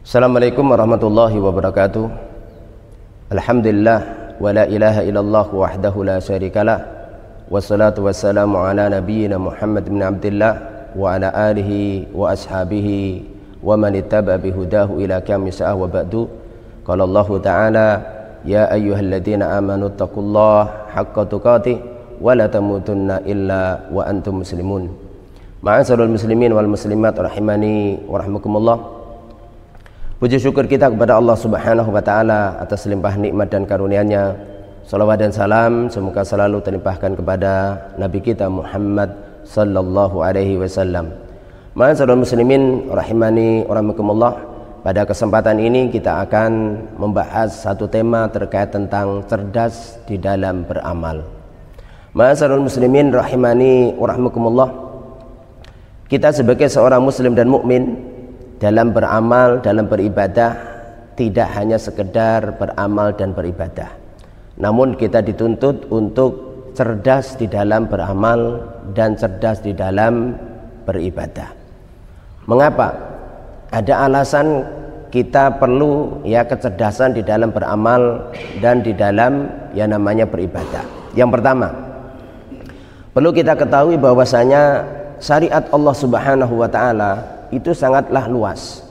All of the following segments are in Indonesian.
Assalamualaikum warahmatullahi wabarakatuh. Alhamdulillah wa la ilaha illallah wahdahu la syarikalah. Wassalatu wassalamu ala nabiyyina Muhammad bin Abdillah wa ala alihi wa ashabihi wa man ittaba bihudahu ila qiyamis saah wa ba'du. Qala Allah Ta'ala, ya ayyuhalladzina amanu taqullaha haqqa tuqatih wa la tamutunna illa wa antum muslimun. Ma'asyiral muslimin wal muslimat rahimani wa rahmakumullah. Puji syukur kita kepada Allah Subhanahu wa Ta'ala atas limpah nikmat dan karunia-Nya. Salawat dan salam semoga selalu terlimpahkan kepada Nabi kita Muhammad sallallahu alaihi wasallam. Ma'asyiral muslimin rahimani wa rahmakumullah. Pada kesempatan ini kita akan membahas satu tema terkait tentang cerdas di dalam beramal. Ma'asyiral muslimin rahimani wa rahmakumullah. Kita sebagai seorang muslim dan mukmin dalam beramal, dalam beribadah, tidak hanya sekedar beramal dan beribadah, namun kita dituntut untuk cerdas di dalam beramal dan cerdas di dalam beribadah. Mengapa? Ada alasan kita perlu kecerdasan di dalam beramal dan di dalam namanya beribadah. Yang pertama, perlu kita ketahui bahwasanya syariat Allah Subhanahu wa Ta'ala itu sangatlah luas,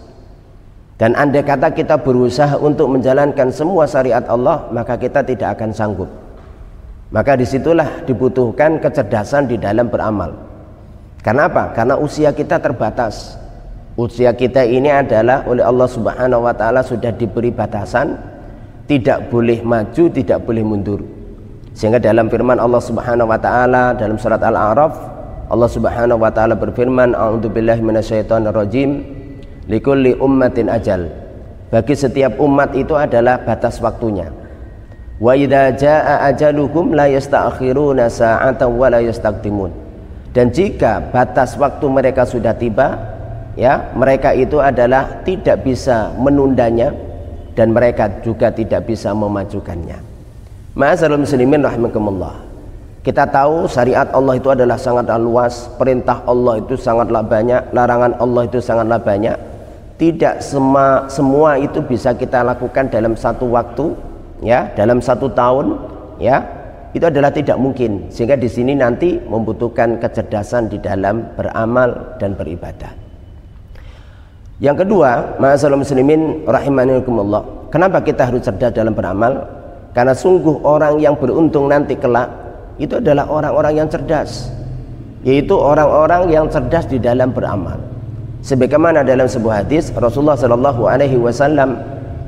dan andai kata kita berusaha untuk menjalankan semua syariat Allah, maka kita tidak akan sanggup. Maka disitulah dibutuhkan kecerdasan di dalam beramal. Karena apa? Karena usia kita terbatas. Usia kita ini adalah oleh Allah Subhanahu wa Ta'ala sudah diberi batasan, tidak boleh maju, tidak boleh mundur. Sehingga dalam firman Allah Subhanahu wa Ta'ala dalam surat Al-A'raf, Allah Subhanahu wa Ta'ala berfirman, a'udzubillahi minasyaitonirrajim, likulli ummatin ajal. Bagi setiap umat itu adalah batas waktunya. Wa idza jaa ajaluhum la yasta'khiruna sa'atan wa la yastaqdimun. Dan jika batas waktu mereka sudah tiba, mereka itu adalah tidak bisa menundanya, dan mereka juga tidak bisa memajukannya. Ma'asyiral muslimin rahimakumullah. Kita tahu syariat Allah itu adalah sangatlah luas, perintah Allah itu sangatlah banyak, larangan Allah itu sangatlah banyak. Tidak semua itu bisa kita lakukan dalam satu waktu, dalam satu tahun, itu adalah tidak mungkin. Sehingga di sini nanti membutuhkan kecerdasan di dalam beramal dan beribadah. Yang kedua, ma'asyiral muslimin rahimanillah, kenapa kita harus cerdas dalam beramal? Karena sungguh orang yang beruntung nanti kelak itu adalah orang-orang yang cerdas, yaitu orang-orang yang cerdas di dalam beramal. Sebagaimana dalam sebuah hadis Rasulullah sallallahu alaihi wasallam,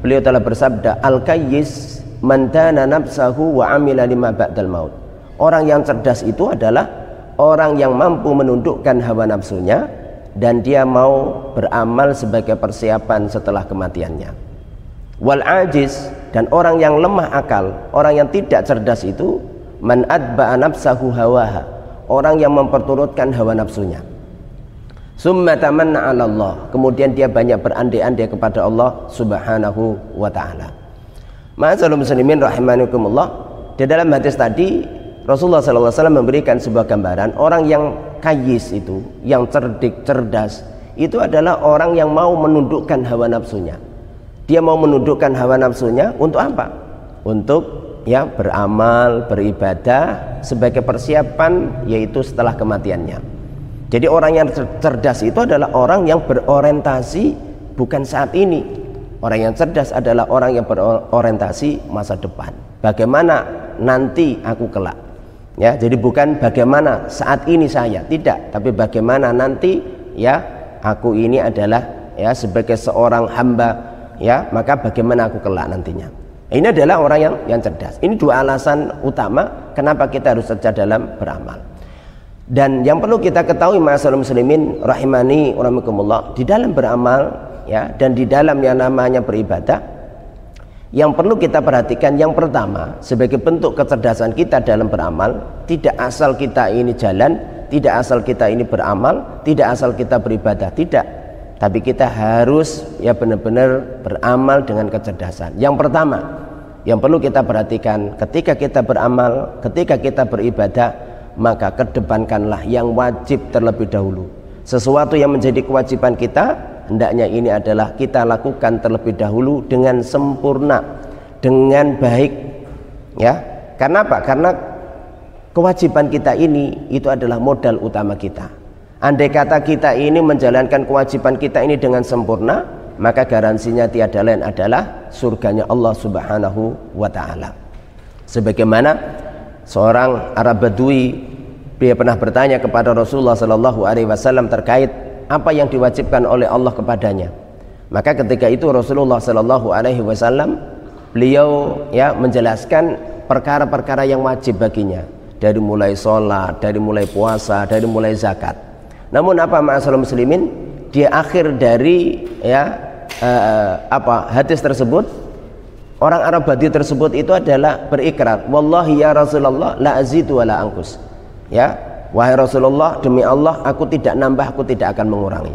beliau telah bersabda, al-kayyis man dana nafsahu wa amila lima ba'dal maut. Orang yang cerdas itu adalah orang yang mampu menundukkan hawa nafsunya dan dia mau beramal sebagai persiapan setelah kematiannya. Wal ajiz, dan orang yang lemah akal, orang yang tidak cerdas itu, man adba'a nafsahu hawaha, orang yang memperturutkan hawa nafsunya. Summa tamanna 'ala Allah, kemudian dia banyak berandai-andai kepada Allah Subhanahu wa Ta'ala. Ma'asyiral muslimin rahimakumullah, di dalam hadis tadi Rasulullah sallallahu alaihi wasallam memberikan sebuah gambaran orang yang kayis itu, yang cerdik, cerdas, itu adalah orang yang mau menundukkan hawa nafsunya. Dia mau menundukkan hawa nafsunya untuk apa? Untuk beramal, beribadah sebagai persiapan, yaitu setelah kematiannya. Jadi orang yang cerdas itu adalah orang yang berorientasi bukan saat ini. Orang yang cerdas adalah orang yang berorientasi masa depan. Bagaimana nanti aku kelak. Jadi bukan bagaimana saat ini saya, tidak, tapi bagaimana nanti aku ini adalah sebagai seorang hamba, maka bagaimana aku kelak nantinya. Ini adalah orang yang cerdas. Ini dua alasan utama kenapa kita harus cerdas dalam beramal. Dan yang perlu kita ketahui ma'asyiral muslimin rahimani wa rahimakumullah, di dalam beramal dan di dalam yang namanya beribadah, yang perlu kita perhatikan yang pertama sebagai bentuk kecerdasan kita dalam beramal, tidak asal kita ini jalan, tidak asal kita ini beramal, tidak asal kita beribadah, tidak. Tapi kita harus benar-benar beramal dengan kecerdasan. Yang pertama yang perlu kita perhatikan ketika kita beramal, ketika kita beribadah, maka kedepankanlah yang wajib terlebih dahulu. Sesuatu yang menjadi kewajiban kita hendaknya ini adalah kita lakukan terlebih dahulu dengan sempurna, dengan baik, ya. Karena apa? Karena kewajiban kita ini itu adalah modal utama kita. Andai kata kita ini menjalankan kewajiban kita ini dengan sempurna, maka garansinya tiada lain adalah surganya Allah Subhanahu wa ta'ala. Sebagaimana seorang Arab Badui, dia pernah bertanya kepada Rasulullah sallallahu alaihi wasallam terkait apa yang diwajibkan oleh Allah kepadanya. Maka ketika itu Rasulullah sallallahu alaihi wasallam beliau menjelaskan perkara-perkara yang wajib baginya, dari mulai sholat, dari mulai puasa, dari mulai zakat. Namun apa ma'asyiral muslimin, di akhir dari hadis tersebut, orang Arab Badui tersebut itu adalah berikrar, wallahi ya Rasulullah la azidu wa la anqus. Ya, wahai Rasulullah, demi Allah aku tidak nambah, aku tidak akan mengurangi.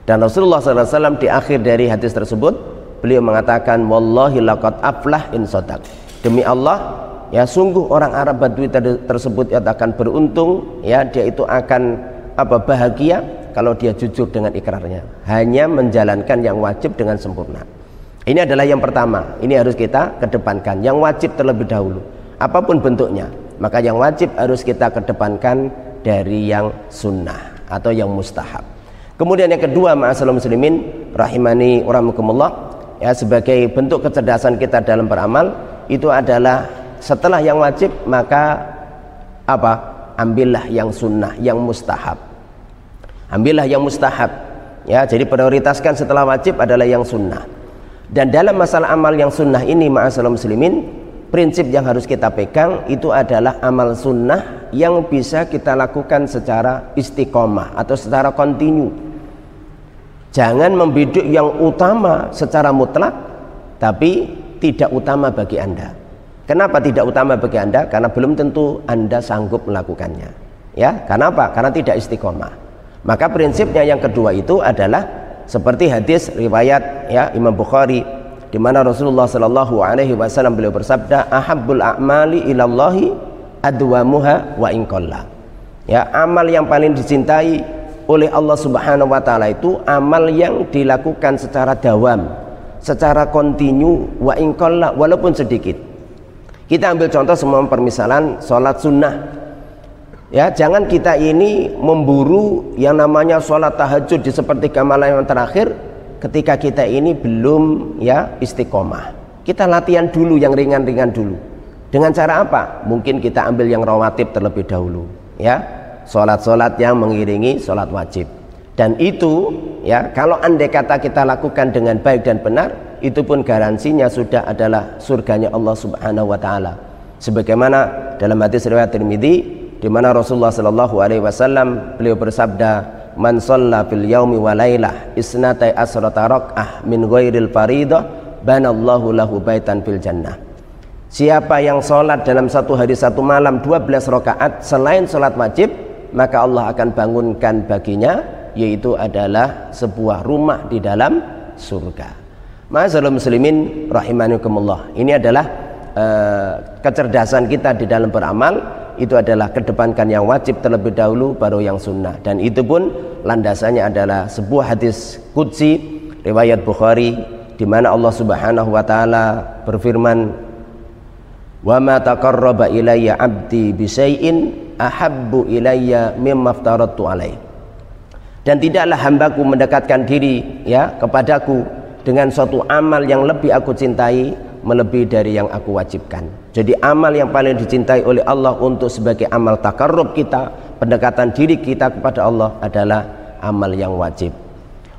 Dan Rasulullah SAW di akhir dari hadis tersebut beliau mengatakan, wallahi laqad aflah in shadaq. Demi Allah, ya sungguh orang Arab Badui tersebut akan beruntung, ya dia itu akan bahagia kalau dia jujur dengan ikrarnya, hanya menjalankan yang wajib dengan sempurna. Ini adalah yang pertama, ini harus kita kedepankan, yang wajib terlebih dahulu, apapun bentuknya. Maka yang wajib harus kita kedepankan dari yang sunnah atau yang mustahab. Kemudian yang kedua, ma'asyiral muslimin rahimani wa rahimakumullah, ya sebagai bentuk kecerdasan kita dalam beramal, itu adalah setelah yang wajib maka ambillah yang sunnah, yang mustahab. Ambillah yang mustahab, ya. Jadi prioritaskan setelah wajib adalah yang sunnah. Dan dalam masalah amal yang sunnah ini, ma'asyiral muslimin, prinsip yang harus kita pegang itu adalah amal sunnah yang bisa kita lakukan secara istiqomah atau secara kontinu. Jangan membidik yang utama secara mutlak tapi tidak utama bagi Anda. Kenapa tidak utama bagi Anda? Karena belum tentu Anda sanggup melakukannya, ya. Karena apa? Karena tidak istiqomah. Maka prinsipnya yang kedua itu adalah seperti hadis riwayat Imam Bukhari, di mana Rasulullah sallallahu alaihi wasallam beliau bersabda, ahabbul a'mali ilallahi adwamuha wa in qalla. Ya, amal yang paling dicintai oleh Allah Subhanahu wa taala itu amal yang dilakukan secara dawam, secara kontinu, wa in qalla, walaupun sedikit. Kita ambil contoh semua permisalan sholat sunnah. Ya, jangan kita ini memburu yang namanya sholat tahajud di sepertiga malam yang terakhir ketika kita ini belum istiqomah. Kita latihan dulu yang ringan-ringan dulu. Dengan cara apa? Mungkin kita ambil yang rawatib terlebih dahulu, ya. Sholat-sholat yang mengiringi sholat wajib. Dan itu, ya, kalau andai kata kita lakukan dengan baik dan benar, itu pun garansinya sudah adalah surganya Allah Subhanahu wa taala. Sebagaimana dalam hadis riwayat Tirmidzi, di mana Rasulullah sallallahu alaihi wasallam beliau bersabda, man shalla fil yaumi wa lailah isnatai asrata raq'ah min ghairil faridah banallahu lahu baitan fil jannah. Siapa yang sholat dalam satu hari satu malam 12 rakaat selain sholat wajib, maka Allah akan bangunkan baginya, yaitu adalah sebuah rumah di dalam surga. Ma'asyiral muslimin rahimakumullah, ini adalah kecerdasan kita di dalam beramal. Itu adalah kedepankan yang wajib terlebih dahulu, baru yang sunnah. Dan itu pun landasannya adalah sebuah hadis qudsi riwayat Bukhari, di mana Allah Subhanahu wa taala berfirman, wa ma taqarraba ilayya 'abdi bi syai'in ahabbu ilayya mimma aftaradtu alaihi. Dan tidaklah hambaku mendekatkan diri kepadaku dengan suatu amal yang lebih aku cintai melebihi dari yang aku wajibkan. Jadi amal yang paling dicintai oleh Allah untuk sebagai amal takarrub kita, pendekatan diri kita kepada Allah adalah amal yang wajib.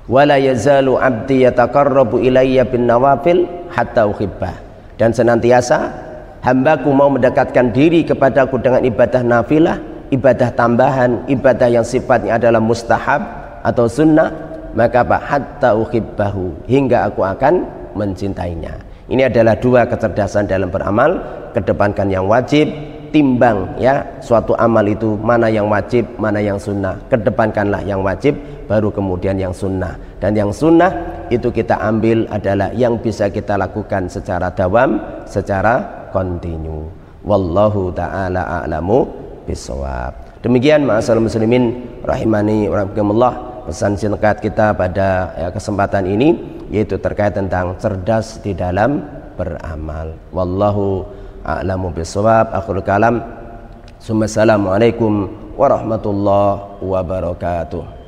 Wala yazalu 'abdi yataqarrabu ilayya bin nawafil hatta uhibbah. Dan senantiasa hambaku mau mendekatkan diri kepadaku dengan ibadah nafilah, ibadah tambahan, ibadah yang sifatnya adalah mustahab atau sunnah, maka hatta uhibbahu, hingga aku akan mencintainya. Ini adalah dua kecerdasan dalam beramal, kedepankan yang wajib, timbang suatu amal itu mana yang wajib, mana yang sunnah. Kedepankanlah yang wajib, baru kemudian yang sunnah. Dan yang sunnah itu kita ambil adalah yang bisa kita lakukan secara dawam, secara kontinu. Wallahu ta'ala a'lamu bishawab. Demikian ma'asyiral muslimin rahimani wa rahimakumullah, pesan singkat kita pada kesempatan ini yaitu terkait tentang cerdas di dalam beramal. Wallahu a'lamu bishawab. Akhirul kalam. Assalamualaikum warahmatullahi wabarakatuh.